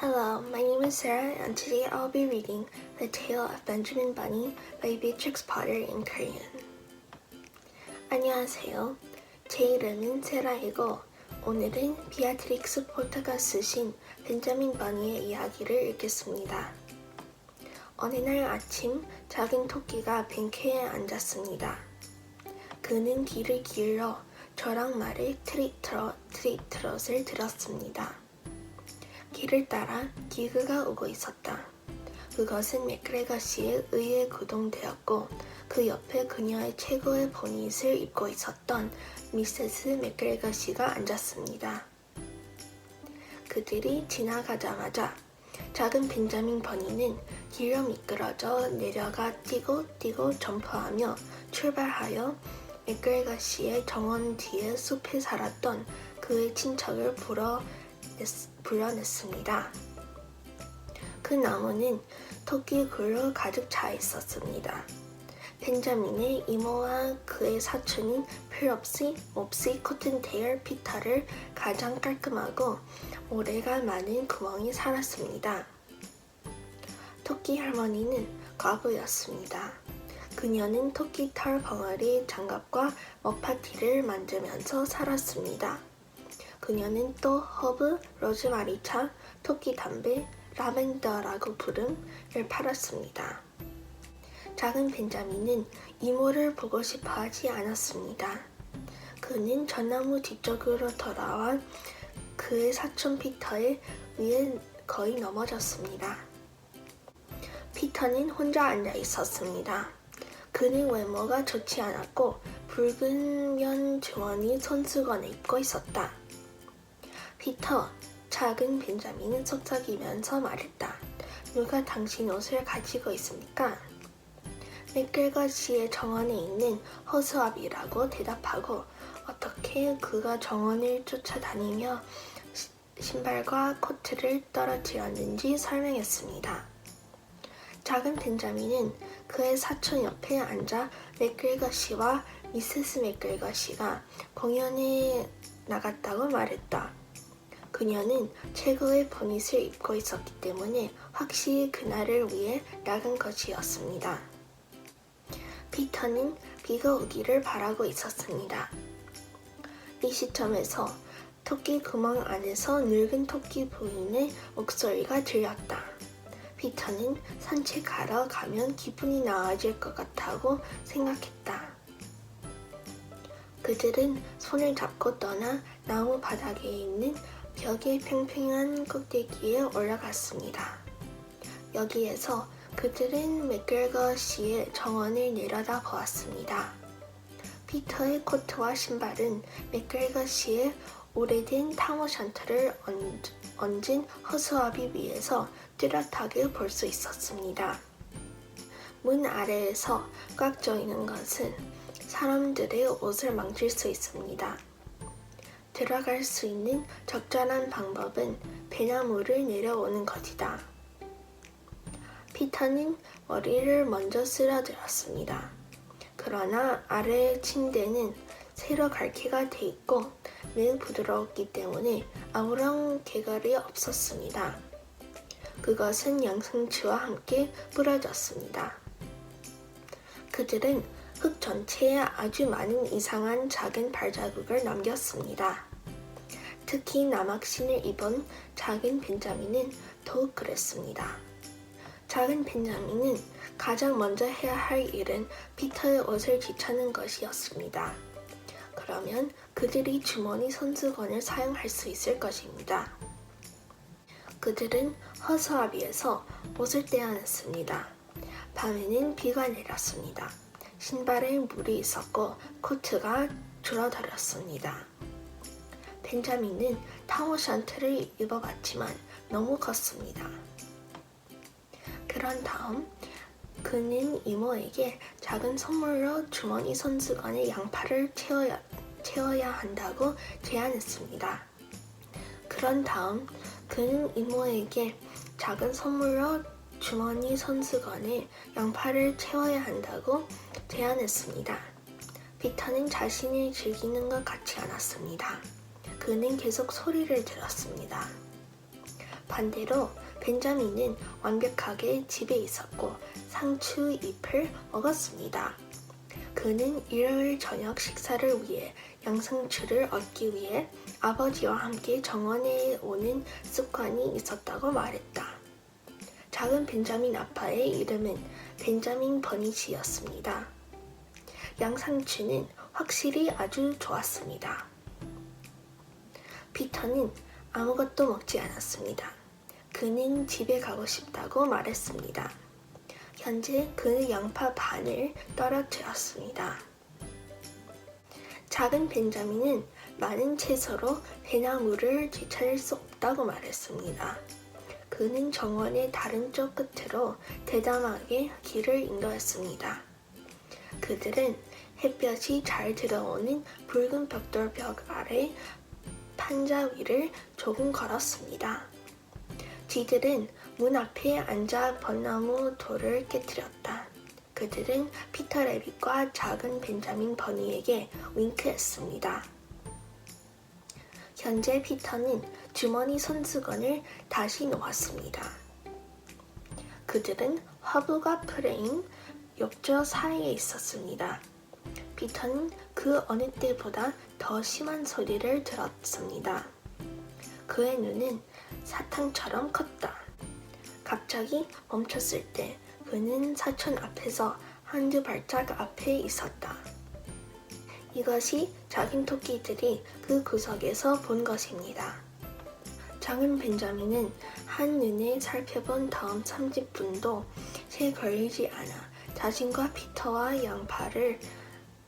Hello, my name is Sarah, and today I'll be reading The Tale of Benjamin Bunny by Beatrix Potter in Korean. 안녕하세요. 제 이름은 세라이고 오늘은 비아트릭스 포터가 쓰신 벤자민 버니의 이야기를 읽겠습니다. 어느 날 아침 작은 토끼가 뱅크에 앉았습니다. 그는 귀를 기울여 저랑 말을 트릿트롯을 들었습니다. 길을 따라 기그가 오고 있었다. 그것은 맥그레거 씨에 의해 구동되었고 그 옆에 그녀의 최고의 보닛을 입고 있었던 미세스 맥그레거 씨가 앉았습니다. 그들이 지나가자마자 작은 벤자민 버니는 길로 미끄러져 내려가 뛰고 점프하며 출발하여 맥그레거 씨의 정원 뒤에 숲에 살았던 그의 친척을 불러냈습니다. 그 나무는 토끼 굴로 가득 차 있었습니다. 벤자민의 이모와 그의 사촌인 필롭시, 몹시, 코튼테일, 피터를 가장 깔끔하고 모래가 많은 구멍이 살았습니다. 토끼 할머니는 과부였습니다. 그녀는 토끼 털 벙어리 장갑과 머파티를 만들면서 살았습니다. 그녀는 또 허브, 로즈마리차, 토끼 담배, 라벤더라고 부름을 팔았습니다. 작은 벤자민은 이모를 보고 싶어 하지 않았습니다. 그는 전나무 뒤쪽으로 돌아와 그의 사촌 피터의 위에 거의 넘어졌습니다. 피터는 혼자 앉아 있었습니다. 그는 외모가 좋지 않았고 붉은 면 주머니 손수건을 입고 있었다. 피터, 작은 벤자민은 속삭이면서 말했다. 누가 당신 옷을 가지고 있습니까? 맥그레거 씨의 정원에 있는 허수아비라고 대답하고 어떻게 그가 정원을 쫓아다니며 신발과 코트를 떨어뜨렸는지 설명했습니다. 작은 벤자민은 그의 사촌 옆에 앉아 맥그레거 씨와 미세스 맥그레거 씨가 공연에 나갔다고 말했다. 그녀는 최고의 보닛을 입고 있었기 때문에 확실히 그날을 위해 나간 것이었습니다. 피터는 비가 오기를 바라고 있었습니다. 이 시점에서 토끼 구멍 안에서 늙은 토끼 부인의 목소리가 들렸다. 피터는 산책하러 가면 기분이 나아질 것 같다고 생각했다. 그들은 손을 잡고 떠나 나무 바닥에 있는 벽의 팽팽한 꼭대기에 올라갔습니다. 여기에서 그들은 맥그레거 씨의 정원을 내려다 보았습니다. 피터의 코트와 신발은 맥그레거 씨의 오래된 타모션트를 얹은 허수아비 위에서 뚜렷하게 볼 수 있었습니다. 문 아래에서 꽉 조이는 것은 사람들의 옷을 망칠 수 있습니다. 들어갈 수 있는 적절한 방법은 배나무를 내려오는 것이다. 피터는 머리를 먼저 쓸어들었습니다. 그러나 아래의 침대는 새로 갈퀴가 돼 있고 매우 부드러웠기 때문에 아무런 개걸이 없었습니다. 그것은 양승추와 함께 부러졌습니다. 그들은 흙 전체에 아주 많은 이상한 작은 발자국을 남겼습니다. 특히 남학신을 입은 작은 벤자민은 더욱 그랬습니다. 작은 벤자민은 가장 먼저 해야 할 일은 피터의 옷을 뒤차는 것이었습니다. 그러면 그들이 주머니 손수건을 사용할 수 있을 것입니다. 그들은 허수아비에서 옷을 떼어냈습니다. 밤에는 비가 내렸습니다. 신발에 물이 있었고 코트가 줄어들었습니다. 벤자민은 타모션트를 입어봤지만 너무 컸습니다. 그런 다음 그는 이모에게 작은 선물로 주머니 손수건에 양파를 채워야 한다고 제안했습니다. 그런 다음 그는 이모에게 작은 선물로 주머니 손수건에 양파를 채워야 한다고 제안했습니다. 피터는 자신이 즐기는 것 같지 않았습니다. 그는 계속 소리를 들었습니다. 반대로 벤자민은 완벽하게 집에 있었고 상추 잎을 먹었습니다. 그는 일요일 저녁 식사를 위해 양상추를 얻기 위해 아버지와 함께 정원에 오는 습관이 있었다고 말했다. 작은 벤자민 아빠의 이름은 벤자민 버니치였습니다. 양상추는 확실히 아주 좋았습니다. 피터는 아무것도 먹지 않았습니다. 그는 집에 가고 싶다고 말했습니다. 현재 그는 양파 반을 떨어뜨렸습니다. 작은 벤자민은 많은 채소로 배나무를 되찾을 수 없다고 말했습니다. 그는 정원의 다른 쪽 끝으로 대담하게 길을 인도했습니다. 그들은 햇볕이 잘 들어오는 붉은 벽돌벽 아래 판자 위를 조금 걸었습니다. 쥐들은 문 앞에 앉아 벚나무 돌을 깨뜨렸다. 그들은 피터 레빗과 작은 벤자민 버니에게 윙크했습니다. 현재 피터는 주머니 손수건을 다시 놓았습니다. 그들은 화분과 프레임, 욕조 사이에 있었습니다. 피터는 그 어느 때보다 더 심한 소리를 들었습니다. 그의 눈은 사탕처럼 컸다. 갑자기 멈췄을 때 그는 사촌 앞에서 한두 발짝 앞에 있었다. 이것이 작은 토끼들이 그 구석에서 본 것입니다. 작은 벤자민은 한눈에 살펴본 다음 30분도 채 걸리지 않아 자신과 피터와 양파를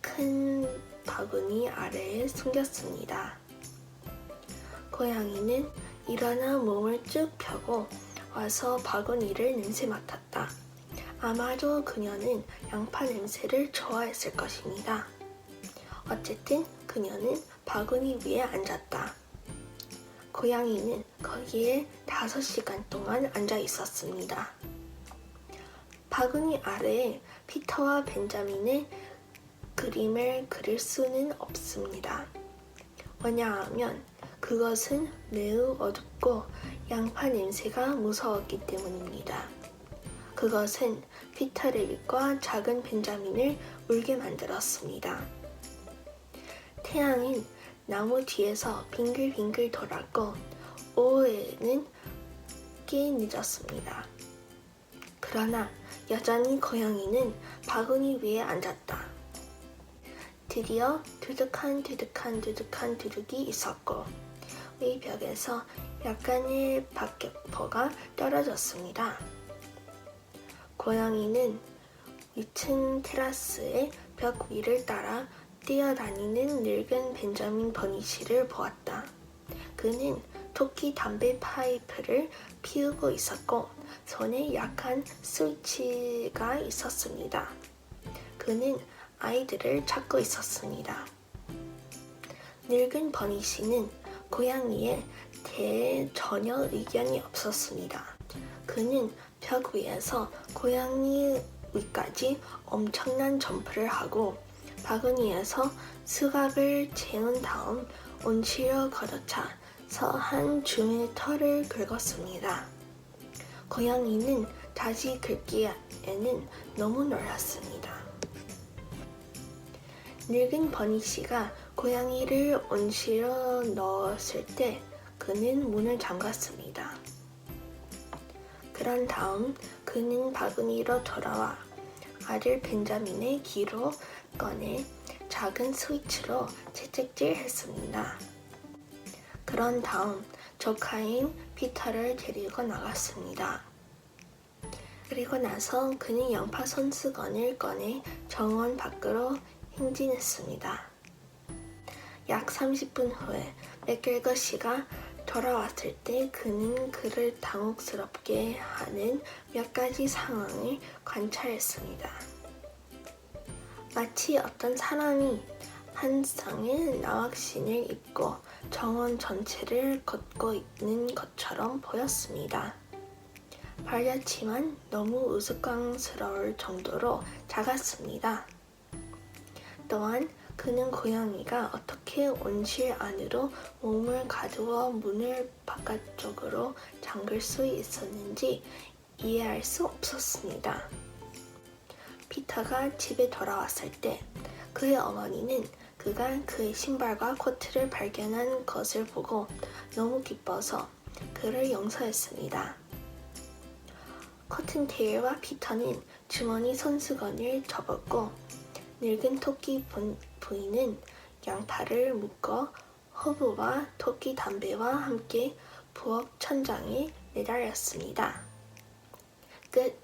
큰 바구니 아래에 숨겼습니다. 고양이는 일어나 몸을 쭉 펴고 와서 바구니를 냄새 맡았다. 아마도 그녀는 양파 냄새를 좋아했을 것입니다. 어쨌든 그녀는 바구니 위에 앉았다. 고양이는 거기에 5시간 동안 앉아 있었습니다. 바구니 아래에 피터와 벤자민의 그림을 그릴 수는 없습니다. 왜냐하면 그것은 매우 어둡고 양파 냄새가 무서웠기 때문입니다. 그것은 피터 레빗과 작은 벤자민을 울게 만들었습니다. 태양은 나무 뒤에서 빙글빙글 돌았고 오후에는 꽤 늦었습니다. 그러나 여전히 고양이는 바구니 위에 앉았다. 드디어 두둑한 두둑이 있었고 위 벽에서 약간의 박격포가 떨어졌습니다. 고양이는 위층 테라스의 벽 위를 따라 뛰어다니는 늙은 벤자민 버니치를 보았다. 그는 토끼 담배 파이프를 피우고 있었고 손에 약한 스위치가 있었습니다. 그는 아이들을 찾고 있었습니다. 늙은 버니치는 고양이에 대해 전혀 의견이 없었습니다. 그는 벽 위에서 고양이 위까지 엄청난 점프를 하고 바구니에서 수갑을 채운 다음 온실로 걷어차서 한 줌의 털을 긁었습니다. 고양이는 다시 긁기에는 너무 놀랐습니다. 늙은 버니치가 고양이를 온실로 넣었을 때 그는 문을 잠갔습니다. 그런 다음 그는 바구니로 돌아와 아들 벤자민의 귀로 꺼내 작은 스위치로 채찍질 했습니다. 그런 다음 조카인 피터를 데리고 나갔습니다. 그리고 나서 그는 양파 손수건을 꺼내 정원 밖으로 행진했습니다. 약 30분 후에 맥겔거씨가 돌아왔을 때 그는 그를 당혹스럽게 하는 몇 가지 상황을 관찰했습니다. 마치 어떤 사람이 한 쌍의 나왁신을 입고 정원 전체를 걷고 있는 것처럼 보였습니다. 밝았지만 너무 우스꽝스러울 정도로 작았습니다. 또한 그는 고양이가 어떻게 온실 안으로 몸을 가두어 문을 바깥쪽으로 잠글 수 있었는지 이해할 수 없었습니다. 피터가 집에 돌아왔을 때 그의 어머니는 그가 그의 신발과 코트를 발견한 것을 보고 너무 기뻐서 그를 용서했습니다. 커튼테일과 피터는 주머니 손수건을 접었고 늙은 토끼 부인은 양파를 묶어 허브와 토끼 담배와 함께 부엌 천장에 내달렸습니다. 끝.